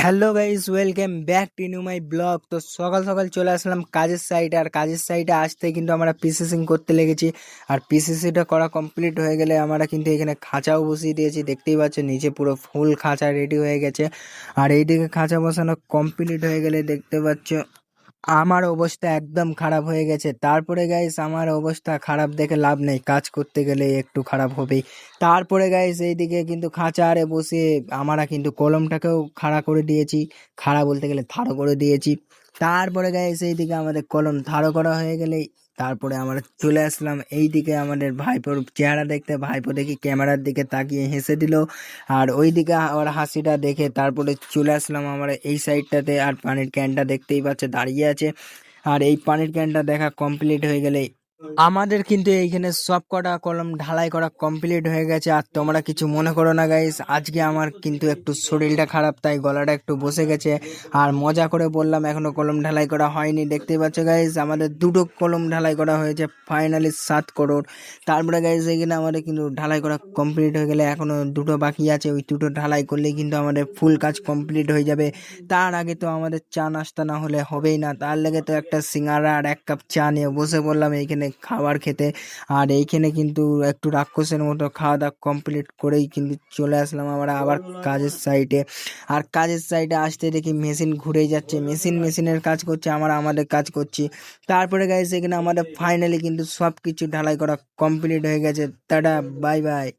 Hello guys, welcome back to new my blog. তো সকাল সকাল চলে আসলাম কাজের সাইডে। আর কাজের সাইডে আসতে কিন্তু আমরা পিসিসিং করতে লেগেছি। আর পিসিসিটা করা কমপ্লিট হয়ে গেলে আমরা কিন্তু এখানে খাঁচাও বসিয়ে দিয়েছি। দেখতেই পাচ্ছেন নিচে পুরো ফুল খাঁচা রেডি হয়ে গেছে। আর এইদিকে খাঁচা বসানো কমপ্লিট হয়ে গেলে দেখতে পাচ্ছ আমার অবস্থা একদম খারাপ হয়ে গেছে। তারপরে গাইস আমার অবস্থা খারাপ দেখে লাভ নেই, কাজ করতে গেলে একটু খারাপ হবেই। তারপরে গাইস এইদিকে কিন্তু খাঁচারে বসে আমরা কিন্তু কলমটাকেও খাড়া করে দিয়েছি। খাড়া বলতে গেলে থাড়ো করে দিয়েছি। তারপরে গাইস এইদিকে আমাদের কলম থাড়ো করা হয়ে গেলেই তারপরে আমরা চলে আসলাম এইদিকে আমাদের ভাইপোর চেহারা দেখতে। ভাইপো দেখি ক্যামেরার দিকে তাকিয়ে হেসে দিল। আর ওইদিকে ওর হাসিটা দেখে তারপরে চলে আসলাম আমরা এই সাইডটাতে। আর পানির ক্যানটা দেখতেই পাচ্ছে দাঁড়িয়ে আছে। আর এই পানির ক্যানটা দেখা কমপ্লিট হয়ে গেলে আমাদের কিন্তু এইখানে সব কটা কলম ঢালাই করা কমপ্লিট হয়ে গেছে। আর তোমরা কিছু মনে করো না গাইস, আজকে আমার কিন্তু একটু শরীরটা খারাপ, তাই গলাটা একটু বসে গেছে। আর মজা করে বললাম, এখনো কলম ঢালাই করা হয়নি। দেখতেই পাচ্ছ গাইস আমাদের দুটো কলম ঢালাই করা হয়েছে, ফাইনালি 7 করোড়। তারপরে গাইস এইখানে আমাদের কিন্তু ঢালাই করা কমপ্লিট হয়ে গেলে এখনো দুটো বাকি আছে। ওই দুটো ঢালাই করলেই কিন্তু আমাদের ফুল কাজ কমপ্লিট হয়ে যাবে। তার আগে তো আমাদের চা নাস্তা না হলে হবেই না। তার লেগে তো একটা সিঙ্গারা আর 1 কাপ চা নিয়ে বসে পড়লাম এইখানে খাবার খেতে। আর এইখানে কিন্তু একটু রাক্ষসের মতো খাওয়া দাওয়া কমপ্লিট করেই কিন্তু চলে আসলাম আমরা আবার কাজের সাইডে। আর কাজের সাইডে আসতে দেখি মেশিন ঘুরেই যাচ্ছে, মেশিনের কাজ করছে, আমরা আমাদের কাজ করছি। তারপরে গাইস এখানে আমাদের ফাইনালি কিন্তু সব কিছু ঢালাই করা কমপ্লিট হয়ে গেছে। Tata, bye bye.